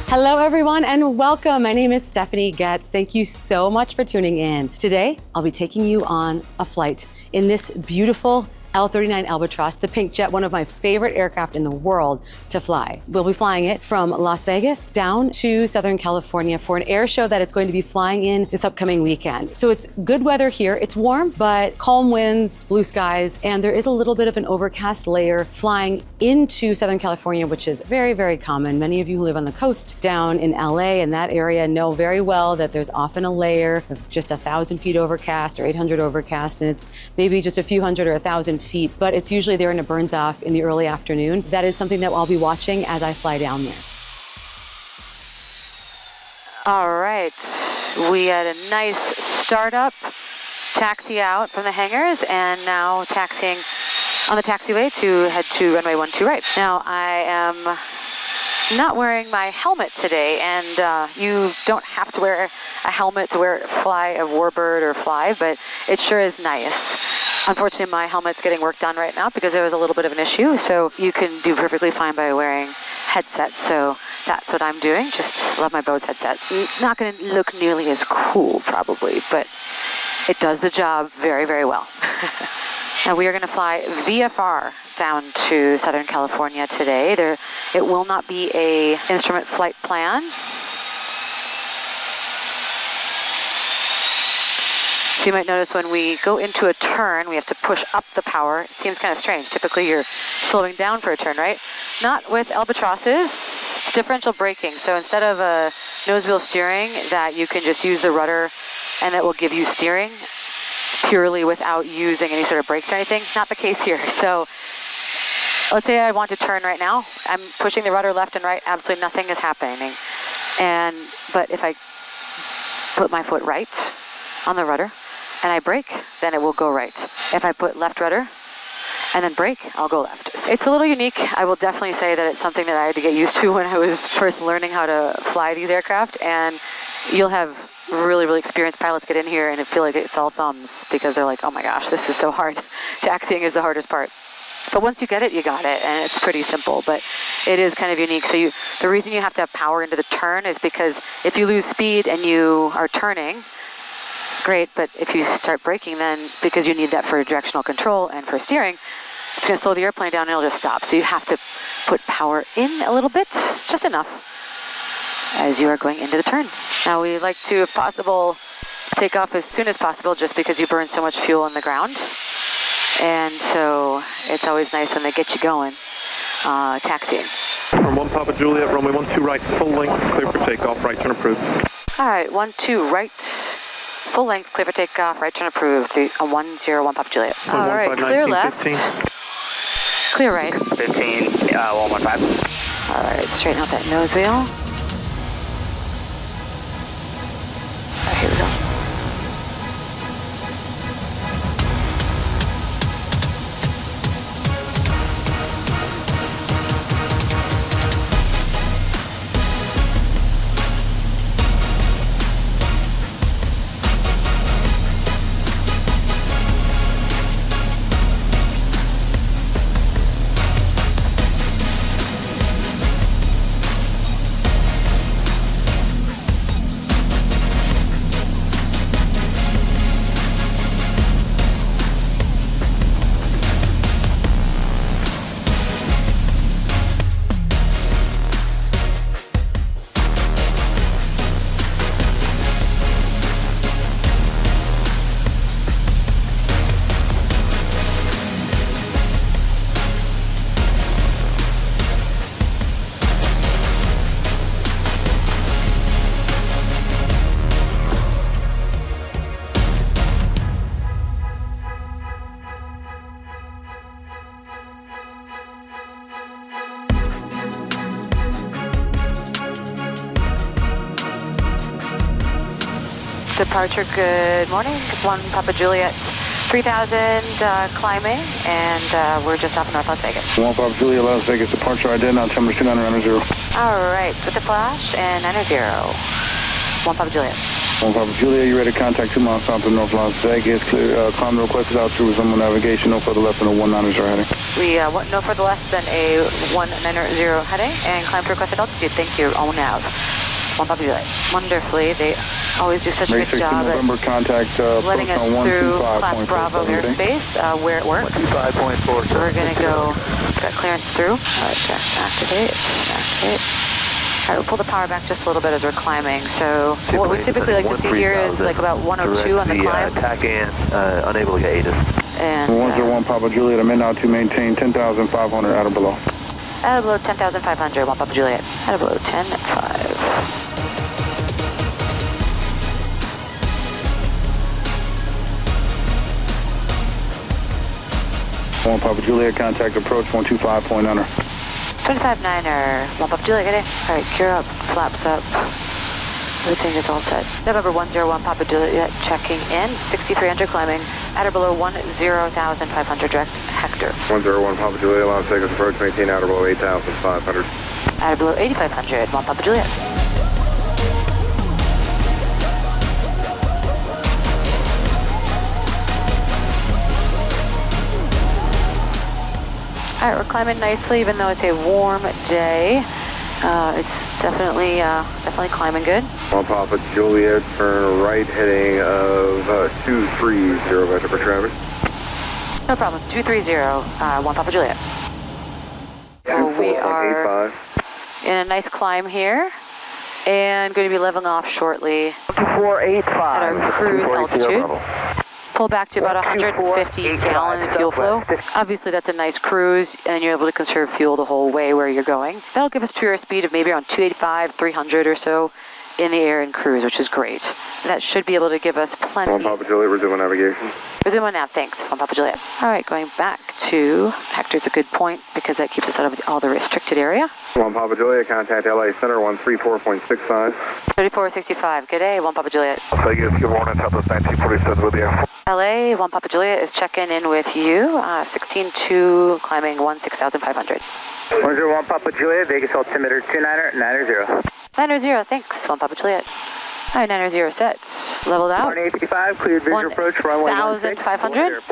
Hello everyone and welcome. My name is Stephanie Getz. Thank you so much for tuning in. Today, I'll be taking you on a flight in this beautiful L-39 Albatros, the pink jet, one of my favorite aircraft in the world to fly. We'll be flying it from Las Vegas down to Southern California for an air show that it's going to be flying in this upcoming weekend. So it's good weather here. It's warm, but calm winds, blue skies, and there is a little bit of an overcast layer flying into Southern California, which is very, very common. Many of you who live on the coast down in LA and that area know very well that there's often a layer of just 1,000 feet overcast or 800 overcast, and it's maybe just a few hundred or 1,000 feet, but it's usually there and it burns off in the early afternoon. That is something that I'll be watching as I fly down there. All right, we had a nice startup, taxi out from the hangars, and now taxiing on the taxiway to head to runway 12 right. Now I am not wearing my helmet today, and you don't have to wear a helmet to fly a Warbird or fly, but it sure is nice. Unfortunately, my helmet's getting worked on right now because there was a little bit of an issue, so you can do perfectly fine by wearing headsets, so that's what I'm doing. Just love my Bose headsets. Not going to look nearly as cool, probably, but it does the job very, very well. Now we are going to fly VFR down to Southern California today. It will not be a instrument flight plan. So you might notice when we go into a turn, we have to push up the power. It seems kind of strange. Typically you're slowing down for a turn, right? Not with Albatros's. It's differential braking. So instead of a nose wheel steering that you can just use the rudder and that will give you steering purely without using any sort of brakes or anything, not the case here. So let's say I want to turn right now. I'm pushing the rudder left and right. Absolutely nothing is happening. But if I put my foot right on the rudder, and I brake, then it will go right. If I put left rudder and then brake, I'll go left. It's a little unique. I will definitely say that it's something that I had to get used to when I was first learning how to fly these aircraft, and you'll have really, really experienced pilots get in here and feel like it's all thumbs because they're like, oh my gosh, this is so hard. Taxiing is the hardest part. But once you get it, you got it, and it's pretty simple, but it is kind of unique. So the reason you have to have power into the turn is because if you lose speed and you are turning, great, but if you start braking, then because you need that for directional control and for steering, it's going to slow the airplane down and it'll just stop. So you have to put power in a little bit, just enough, as you are going into the turn. Now we like to, if possible, take off as soon as possible just because you burn so much fuel on the ground. And so it's always nice when they get you going, taxiing. From 1 Papa Juliet, runway 12 right, full length, clear for takeoff, right turn approved. All right, 12 right. Full length, clear for takeoff, right turn approved, 101 Papa Juliet. All right, clear left. 15. Clear right. 15, 115. All right, straighten out that nose wheel. All right, here we go. Departure, good morning. 1 Papa Juliet, 3000 climbing, and we're just off in North Las Vegas. 1 Papa Juliet, Las Vegas, departure ID, now temperature 2990. All right, with the flash and 90. 1 Papa Juliet. 1 Papa Juliet, you ready to contact 2 miles south of North Las Vegas. Clear, climb request is out to resume navigation, no further left than the 19s are heading. We want no further less than a 190 heading and climb to requested altitude. Thank you, all nav. 1 Papa Juliet. Wonderfully, they always do such a good job November, contact, letting us through Class Bravo airspace where it works. 25.4. So we're going to go, got clearance through. All right, activate. All right, we'll pull the power back just a little bit as we're climbing. So what we typically like to see here is like about 102 on the climb. Attack and unable to get ATIS. And 101 Papa Juliet, I'm in now to maintain 10,500 out of below. out of below 10,500, 1 Papa Juliet. Out of below 10.5. 1 Papa Juliet, contact approach 125.9. 25-9er, 1 Papa Juliet, get in. All right, gear up, flaps up. Everything is all set. November 101 Papa Juliet checking in, 6,300 climbing, at or below 10,500 direct Hector. 101 Papa Juliet, Las Vegas approach, maintain out or below 8,500. At or below 8,500, 1 Papa Juliet. All right, we're climbing nicely, even though it's a warm day. It's definitely climbing good. 1 Papa Juliet, turn right heading of 230 vector for Travis. No problem, 230, 1 Papa Juliet. Well, we are in a nice climb here, and going to be leveling off shortly 2485. at our cruise altitude. Pull back to about 150 gallon fuel flow. Obviously that's a nice cruise and you're able to conserve fuel the whole way where you're going. That'll give us true speed of maybe around 285, 300 or so in the air and cruise, which is great. That should be able to give us plenty. 1 Papa Juliet, resume navigation. Resume on nav, thanks, 1 Papa Juliet. All right, going back to Hector's a good point because that keeps us out of all the restricted area. 1 Papa Juliet, contact LA Center 134.65. 3465, good day, 1 Papa Juliet. Vegas, good morning, Southwest 1947 with you. LA, 1 Papa Juliet is checking in with you, 16.2, climbing 16,500. 101 Papa Juliet, Vegas altimeter 2990. 90, thanks, 1 Papa Juliet. All right, 90 set, leveled out. 1855, cleared visual approach, runway 16. 1,500,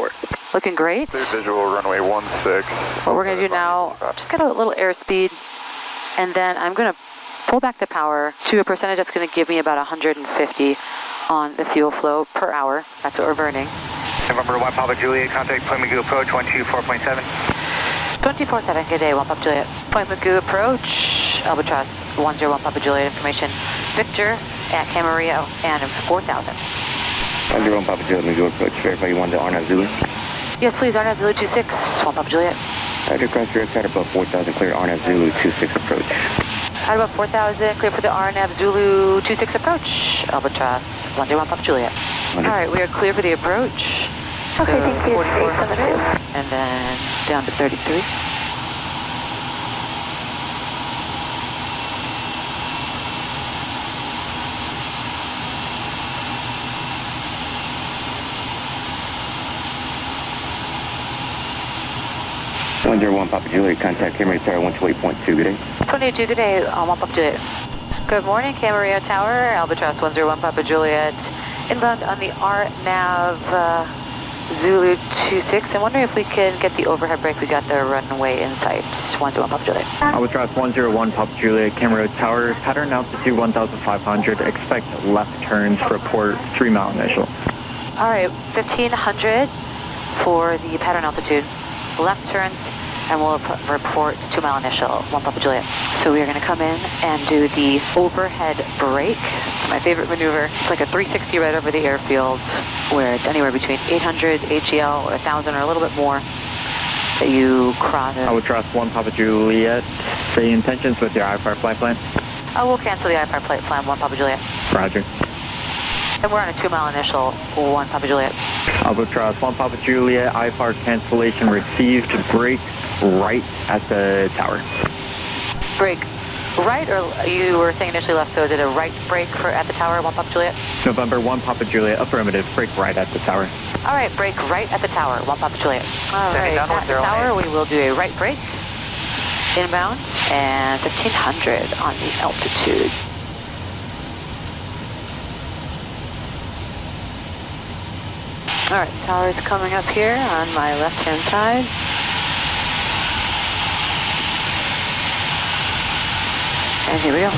looking great. Clear visual, runway 16. What we're gonna do now, just get a little airspeed, and then I'm gonna pull back the power to a percentage that's gonna give me about 150 on the fuel flow per hour. That's what we're burning. November 1 Papa Juliet, contact Point Magoo approach 124.7. 24-7, good day, 1 Papa Juliet. Point Magoo approach, Albatros 101 Papa Juliet information. Victor at Camarillo and 4,000. 101 Papa Juliet, Magoo approach, verify you want to RNAV Zulu. Yes, please, RNAV Zulu 26, 1 Papa Juliet. Roger, cross direct at above 4,000, clear RNAV Zulu 26 approach. At about 4,000, clear for the RNAV Zulu 26 approach. Albatros 101 Papa Juliet. All right, we are clear for the approach. So Okay, thank you. 4,400 and then down to 33. One Papa Juliet, contact Camarillo Tower 128.2, good day. 22, good day, 1 Papa Juliet. Good morning, Camarillo Tower, Albatros 101 Papa Juliet. Inbound on the RNAV Zulu 26. I'm wondering if we can get the overhead brake. We got the runway in sight. 101 Papa Juliet. Albatros 101 Papa Juliet, Camarillo Tower, pattern altitude 1,500. Expect left turns, report 3 mile initial. All right, 1,500 for the pattern altitude. Left turns, and we'll report 2 mile initial, 1 Papa Juliet. So we are going to come in and do the overhead brake. It's my favorite maneuver. It's like a 360 right over the airfield, where it's anywhere between 800 AGL or 1,000 or a little bit more that you cross. Albatros 1 Papa Juliet, say intentions with your IFR flight plan. Oh, we'll cancel the IFR flight plan, 1 Papa Juliet. Roger. And we're on a 2 mile initial, 1 Papa Juliet. Albatros 1 Papa Juliet, IFR cancellation received, brake right at the tower. Brake right, or you were saying initially left, so is it a right brake for at the tower, 1 Papa Juliet? November 1 Papa Juliet, affirmative, brake right at the tower. All right, brake right at the tower, 1 Papa Juliet. All right, at the tower, we will do a right brake, inbound, and 1,500 on the altitude. All right, tower is coming up here on my left-hand side. And here we go.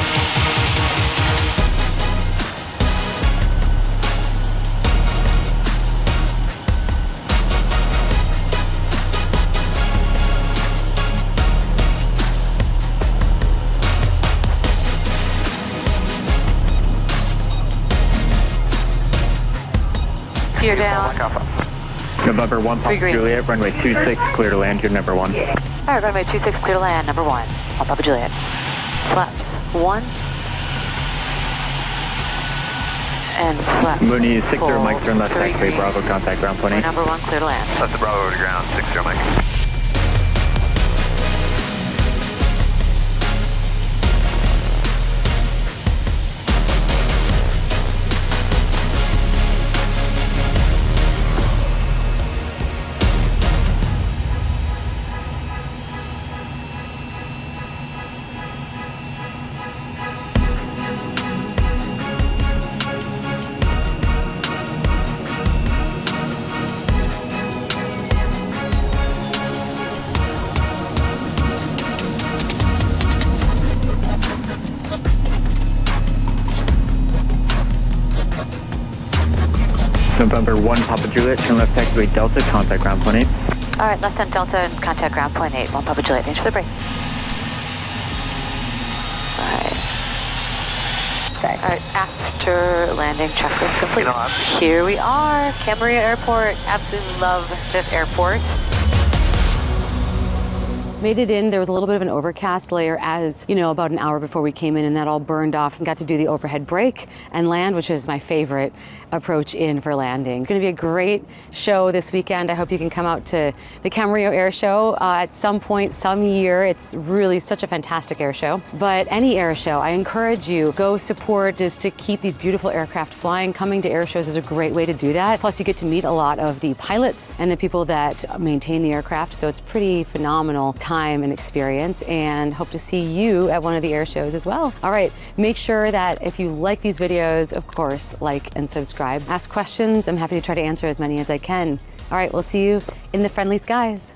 Gear down. November 1 Papa Green. Juliet, runway 26, clear to land, you're number 1. All right, runway 26, clear to land, number 1. On Papa Juliet. Flaps 1. And flaps. Mooney 60 full, Mike, turn left 3 taxiway, green. Bravo, contact ground 20. Number 1, clear to land. Left to Bravo over to ground, 60 Mike. November 1 Papa Juliet, turn left taxiway Delta, contact ground 20. All right, left on Delta and contact ground point 8. 1 Papa Juliet, thanks for the break. All right, after landing, checklist complete. Here we are, Camarillo Airport. Absolutely love this airport. Made it in. There was a little bit of an overcast layer as, about an hour before we came in, and that all burned off and got to do the overhead brake and land, which is my favorite approach in for landing. It's going to be a great show this weekend. I hope you can come out to the Camarillo Air Show at some point, some year. It's really such a fantastic air show. But any air show, I encourage you, go support just to keep these beautiful aircraft flying. Coming to air shows is a great way to do that. Plus, you get to meet a lot of the pilots and the people that maintain the aircraft. So it's pretty phenomenal time and experience, and hope to see you at one of the air shows as well. All right, make sure that if you like these videos, of course, like and subscribe. Ask questions. I'm happy to try to answer as many as I can. All right, we'll see you in the friendly skies.